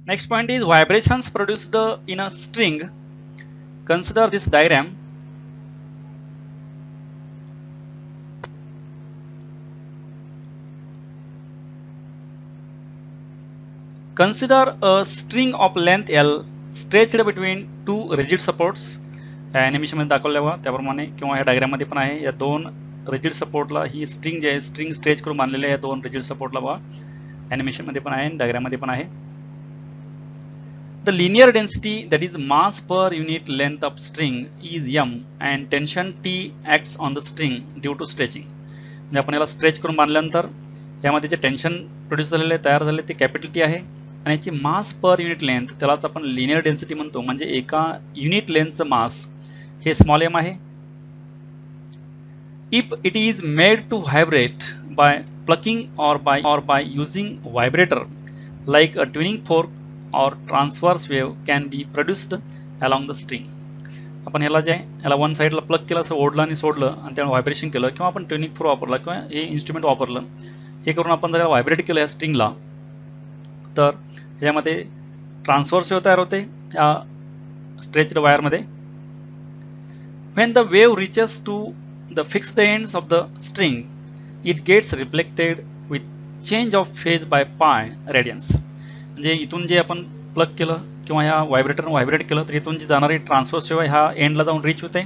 Next point is vibrations produced in a string. Consider this diagram. Consider a string of length L stretched between two rigid supports. Animation मध्ये दाखवल्या बघा त्याप्रमाणे किंवा या diagram मध्ये पण आहे. या दोन रिजिड सपोर्टला ही स्ट्रिंग जी आहे स्ट्रिंग स्ट्रेच करून बांधलेली आहे. या दोन रिजिड सपोर्टला बघा एनिमेशन मध्ये पण आहे डायग्राम मध्ये पण आहे. The linear density, that is mass per unit length of string, is m and tension T acts on the string due to stretching. म्हणजे आपण याला स्ट्रेच करून बांधल्यानंतर यामध्ये जे टेन्शन प्रोड्यूस झालेले तयार झाले ते कॅपिटल टी आहे आणि याची मास पर युनिट लेंथ त्यालाच आपण लिनियर डेन्सिटी म्हणतो. म्हणजे एका युनिट लेंथचं मास हे स्मॉल एम आहे. If it is made to vibrate by plucking or by using vibrator like a tuning fork or transverse wave can be produced along the string. आपण ह्याला जे ह्याला वन साइडला प्लग केलं असं ओढलं आणि सोडलं आणि त्यामुळे व्हायब्रेशन केलं किंवा आपण ट्युनिंग फोर्क वापरला किंवा हे इन्स्ट्रुमेंट वापरलं हे करून आपण जर व्हायब्रेट केलं या स्ट्रिंगला तर ह्यामध्ये ट्रान्सव्हर्स वेव्ह तयार होते या स्ट्रेच्ड वायरमध्ये. When the wave reaches to the fixed ends of the string, it gets reflected with change of phase by pi radians. म्हणजे इथून जे आपण प्लग केलं किंवा ह्या व्हायब्रेटरने व्हायब्रेट केलं तर इथून जी जाणारी ट्रान्सफर सेवा ह्या एंडला जाऊन रीच होते.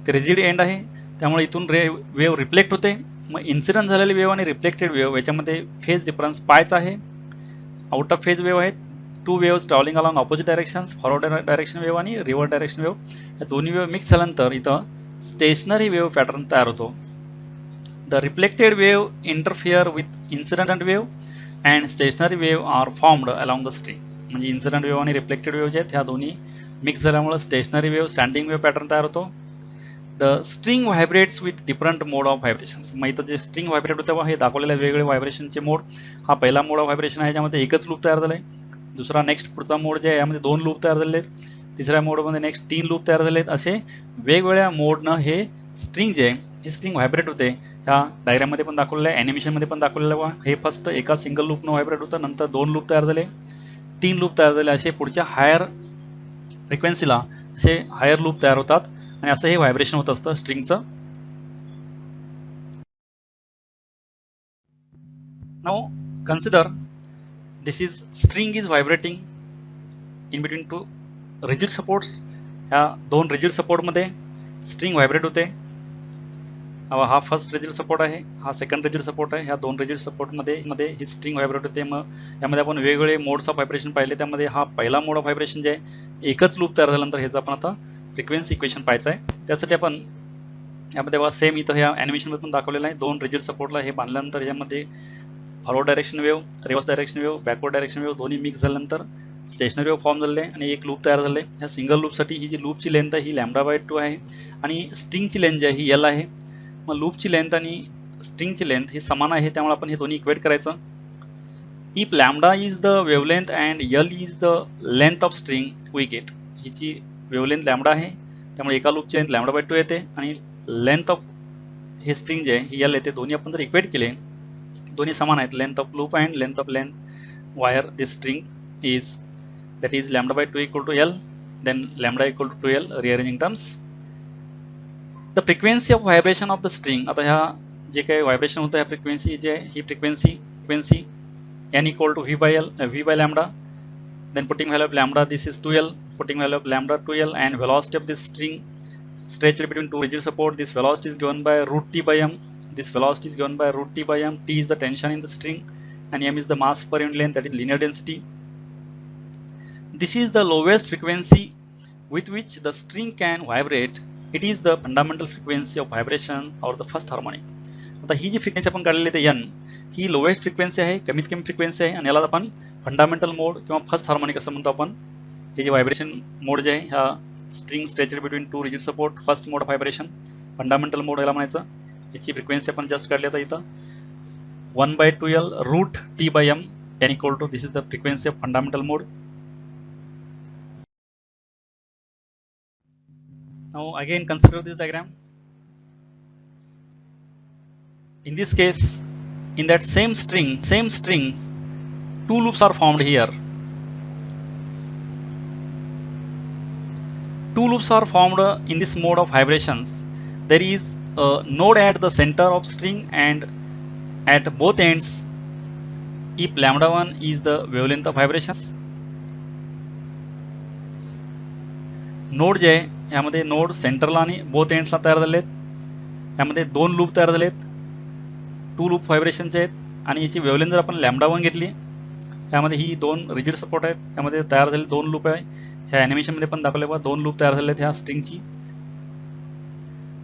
ते रिजिड एंड आहे त्यामुळे इथून वेव्ह रिफ्लेक्ट होते. मग इन्सिडेंट झालेली वेव्ह आणि रिफ्लेक्टेड वेव्ह याच्यामध्ये फेज डिफरन्स पायचा आहे. आउट ऑफ फेज वेव्ह आहेत. Two waves travelling along opposite directions, forward direction wave आणि रिव्हर्स डायरेक्शन वेव्ह. या दोन्ही वेव्ह मिक्स झाल्यानंतर इथं स्टेशनरी वेव्ह पॅटर्न तयार होतो. The reflected wave interfere with incident wave and stationary wave are formed along the string. म्हणजे incident wave आणि reflected wave जे आहेत ह्या दोन्ही मिक्स झाल्यामुळे stationary wave standing wave pattern तयार होतो. The string vibrates with different mode of vibrations. मग इथं जे स्ट्रिंग व्हायब्रेट होतं हे दाखवलेले वेगवेगळे व्हायब्रेशनचे मोड. हा पहिला मोड ऑफ व्हायब्रेशन आहे ज्यामध्ये एकच लूप तयार झालाय. दुसरा नेक्स्ट पुढचा मोड जे आहे यामध्ये दोन लूप तयार झालेले आहेत. तिसऱ्या मोडमध्ये नेक्स्ट 3 लूप तयार झाले आहेत. असे वेगवेगळ्या मोडनं हे स्ट्रिंग जे आहे हे स्ट्रिंग व्हायब्रेट होते. ह्या डायग्राममध्ये पण दाखवलेलं आहे, ॲनिमेशनमध्ये पण दाखवलेलं आहे. हे फर्स्ट एका सिंगल लूपनं व्हायब्रेट होतं, नंतर 2 लूप तयार झाले, 3 लूप तयार झाले. असे पुढच्या हायर फ्रिक्वेन्सीला असे हायर लूप तयार होतात आणि असं हे व्हायब्रेशन होत असतं स्ट्रिंगचं. Now consider this is string is vibrating in between two rigid supports. ह्या दोन रिजिड सपोर्ट मध्ये स्ट्रिंग व्हायब्रेट होते. हा फर्स्ट रिजिड सपोर्ट आहे, हा सेकंड रिजिड सपोर्ट आहे. ह्या दोन रिजिड सपोर्ट मध्ये ही स्ट्रिंग व्हायब्रेट होते. मग यामध्ये आपण वेगवेगळे मोड्स ऑफ व्हायब्रेशन पाहिले. त्यामध्ये हा पहिला मोड ऑफ व्हायब्रेशन जे आहे एकच लूप तयार झाल्यानंतर ह्याचं आपण आता फ्रिक्वेन्सी इक्वेशन पाहायचं आहे. त्यासाठी आपण यामध्ये बघा सेम इथं ह्या ॲनिमेशनमध्ये पण दाखवलेलं आहे. दोन रिजिड सपोर्टला हे बांधल्यानंतर यामध्ये forward direction wave, reverse direction wave, backward direction wave दोन्ही मिक्स झाल्यानंतर स्टेशनरी वेव्ह फॉर्म झाले आणि एक लूप तयार झाले. ह्या सिंगल लूपसाठी ही जी लूपची लेंथ आहे ही λ/2 आहे आणि स्ट्रिंगची लेंथ जी आहे ही L आहे. मग लूपची लेंथ आणि स्ट्रिंगची लेंथ ही समान आहे त्यामुळे आपण हे दोन्ही इक्वेट करायचं. If lambda is the wavelength and L is the length of string we get. हिची वेवलेंथ लॅम्बडा आहे त्यामुळे एका लूपची लेंथ λ/2 येते आणि लेंथ ऑफ हे स्ट्रिंग जे आहे ही L येते. दोन्ही आपण जर इक्वेट केले दोन्ही समान आहेत. Length of loop and length of wire this string is that is λ/2 equal to L, then lambda equal to 2L, rearranging terms. The frequency of vibration of the string. आता ह्या जे काही व्हायब्रेशन होतं ह्या फ्रिक्वेन्सी जे आहे ही frequency n equal to v by lambda, then putting value of lambda this is 2L, putting value of lambda 2L, and velocity of this string stretched between two rigid support, this velocity is given by root t by m. This velocity is given by root t by m. T is the tension in the string and m is the mass per unit length, that is linear density. This is the lowest frequency with which the string can vibrate. It is the fundamental frequency of vibration or the first harmonic. आता ही जी frequency आपण काढलेली आहे n ही lowest frequency आहे, कमीत कमी frequency आहे आणि याला आपण फंडामेंटल मोड किंवा फर्स्ट हार्मोनिक असं म्हणतो आपण. हे जे व्हायब्रेशन मोड जे आहे ह्या string stretched between two rigid support first mode of vibration fundamental mode याला म्हणायचं. याची फ्रिक्वेन्सी आपण जस्ट काढली आता इथं 1/2L root t by m n equal to, this is the frequency of fundamental mode. Now again consider this diagram. In this case, in that same string, two loops are formed here. two loops are formed in this mode of vibrations. There is a node at the center of string and at both ends if lambda 1 is the wavelength of vibrations. Node जे आहे ह्यामध्ये node सेंटरला आणि both एंड्सला तयार झाले आहेत. ह्यामध्ये दोन लूप तयार झाले आहेत, टू लूप व्हायब्रेशनचे आहेत आणि याची वेव्हलेंथ जर आपण लॅम्बडा 1 घेतली, ह्यामध्ये ही दोन रिजिड सपोर्ट आहेत, त्यामध्ये तयार झाले दोन लूप आहे. ह्या ॲनिमेशनमध्ये पण दाखवले बघा दोन लूप तयार झाले आहेत ह्या स्ट्रिंगची.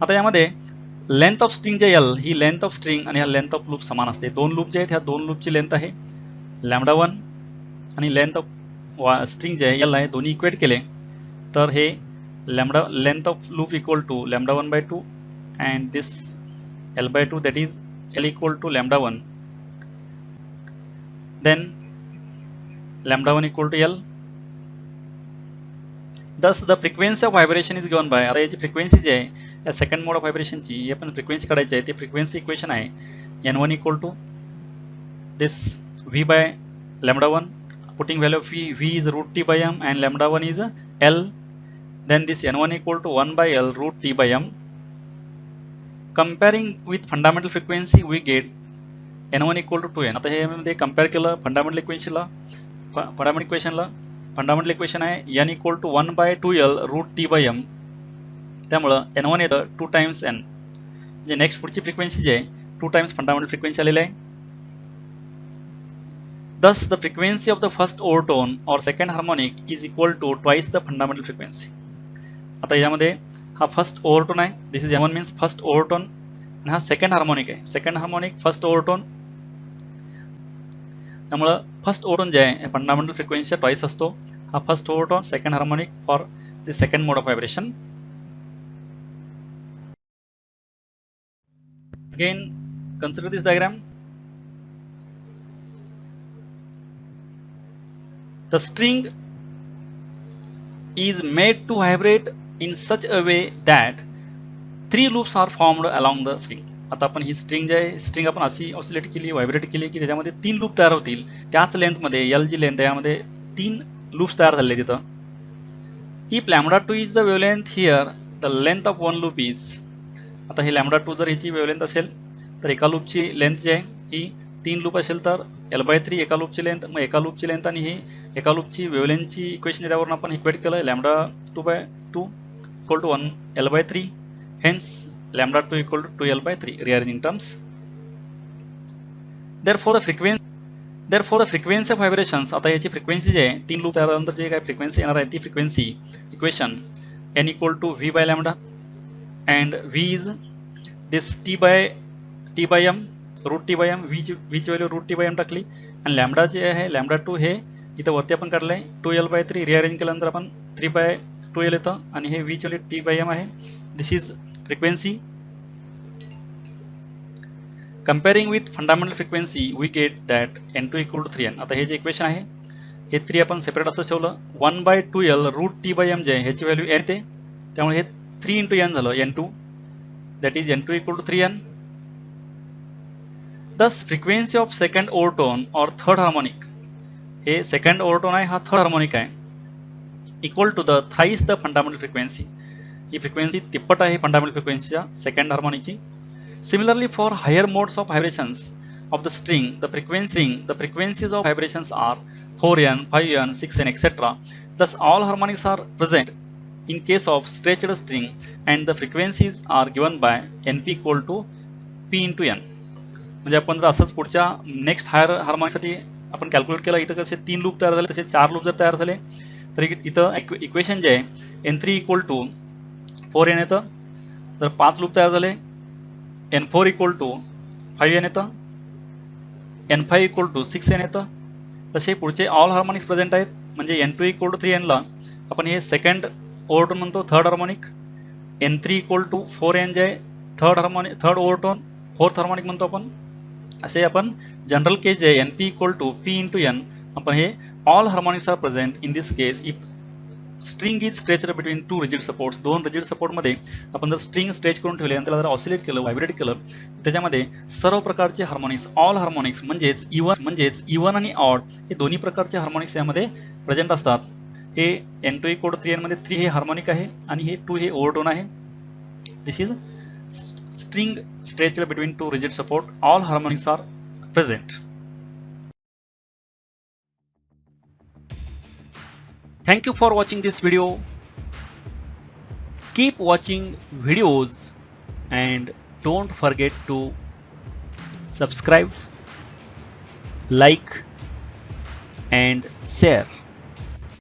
आता यामध्ये length of string J L he length of string आणि ह्या लेंथ ऑफ लूप समान असते. दोन लूप जे आहेत ह्या दोन लूपची लेंथ आहे लॅम्बडा 1 आणि लेंथ ऑफ स्ट्रिंग जे आहे एल आहे, दोन्ही इक्वेट केले तर हे lambda length of loop equal to lambda 1/2 and this L/2 that is L equal to lambda 1, then lambda 1 equal to L. Thus the frequency of vibration is given by, आता याची frequency जी आहे या second mode of व्हायब्रेशनची ही आपण frequency काढायची आहे. ती frequency equation आहे n1 equal to this v by lambda 1, putting value of v is root t by m and lambda 1 is L, then this n1 equal to 1 by L root t by m. Comparing with fundamental frequency we get n1 equal to 2n. आता हे मध्ये compare केलं fundamental इक्वेशनला, fundamental equation आहे n equal to 1 by 2l root t by m, त्यामुळं n1 येतं 2 times n, म्हणजे next पुढची frequency जी आहे 2 times फंडामेंटल फ्रिक्वेन्सी आलेली आहे. Thus the frequency of the first overtone or second harmonic is equal to twice the fundamental frequency. आता यामध्ये हा फर्स्ट ओव्हरटोन आहे, this is n1 means first ओव्हरटोन, आणि हा सेकंड हार्मोनिक आहे, सेकंड हार्मोनिक फर्स्ट ओव्हरटोन. त्यामुळे फर्स्ट ओव्हरटोन जे आहे फंडामेंटल फ्रिक्वेन्सीच्या ट्वाइस असतो. हा first overtone second harmonic for the second mode of vibration. Again consider this diagram. The string is made to vibrate in such a way that 3 loops are formed along the string. आता आपण ही string जी आहे string आपण अशी oscillate केली, vibrate केली की त्याच्यामध्ये 3 loop तयार होतील. त्याच लेंथमध्ये एल जी लेंथ आहे यामध्ये 3 लूप्स तयार झाले तिथं. If lambda 2 is the wavelength here the length of one loop is, आता हे लॅम्बडा 2 जर ह्याची वेवलेंथ असेल तर एका लूपची लेंथ जी आहे ही 3 लूप असेल तर L/3 एका लूपची लेंथ, मग एका लूपची लेंथ आणि ही एका लूपची वेवलेंथची इक्वेशन त्यावरून आपण इक्वेट केलं lambda 2/2 equal to 1 L/3, hence lambda 2 equal to 2L/3 rearranging terms. Therefore the frequency of vibrations, आता याची फ्रिक्वेन्सी जी आहे 3 लूप त्यानंतर जे काय फ्रिक्वेन्सी येणार आहे ती frequency equation n equal to v by lambda and v is this t by m root t by m, v ची value root t by m टाकली आणि लॅम्बडा जे आहे लॅम्बडा 2 हे इथं वरती आपण काढलंय 2L/3, रिअरेंज केल्यानंतर आपण 3/2L येतं आणि हे v ची व्हॅल्यू t by m आहे. This is frequency. Comparing with fundamental frequency we get that n2 equal to 3n. आता हे जे इक्वेशन आहे हे 3 आपण सेपरेट असं ठेवलं. 1/2L root t by m जे आहे ह्याची व्हॅल्यू n येते, त्यामुळे हे 3 into n झालं n2, that is n2 equal to 3n. Thus frequency of second overtone or third harmonic, हे सेकंड ओव्हरटोन आहे हा थर्ड हार्मोनिक आहे, equal to the thrice the fundamental frequency. ही फ्रिक्वेन्सी तिप्पट आहे फंडामेंटल फ्रिक्वेन्सीच्या सेकंड हार्मोनिकची. Similarly for higher modes of vibrations of the string the frequencies of vibrations are 4n, 5n, 6n etc. Thus all harmonics are present in case of stretched string and the frequencies are given by np equal to p into n. म्हणजे आपण जर असंच पुढच्या next higher हार्मोनिकसाठी आपण calculate केला, इथं कसे 3 loop तयार झाले तसे 4 लूप जर तयार झाले तर इथं इक्वेशन जे आहे n3 equal to 4n येतं, जर 5 लूप तयार झाले n4 equal to 5n येतं, n5 equal to 6n येतं. तसे पुढचे ऑल हार्मोनिक्स प्रेझेंट आहेत, म्हणजे n2 equal to 3n ला आपण हे सेकंड ओव्हरटोन म्हणतो third harmonic, n3 equal to 4n जे आहे थर्ड ओव्हरटोन फोर्थ हार्मोनिक म्हणतो आपण. असे आपण जनरल केस जे np equal to p into n आपण हे all harmonics are present in this case if string is stretched between 2 rigid supports. 2 rigid support मध्ये आपण जर स्ट्रिंग स्ट्रेच करून ठेवले आणि त्याला जर ऑसिलेट केलं, व्हायब्रेट केलं, त्याच्यामध्ये सर्व प्रकारचे हार्मोनिक्स ऑल हार्मोनिक्स म्हणजेच इवन आणि ऑड हे दोन्ही प्रकारचे हार्मोनिक्स यामध्ये प्रेझेंट असतात. हे N2 कोड 3N मध्ये 3 हे हार्मोनिक आहे आणि हे 2 हे ओव्हरटोन आहे. This is string stretched between two rigid support. All harmonics are present. Thank you for watching this video. Keep watching videos and don't forget to subscribe, like and share.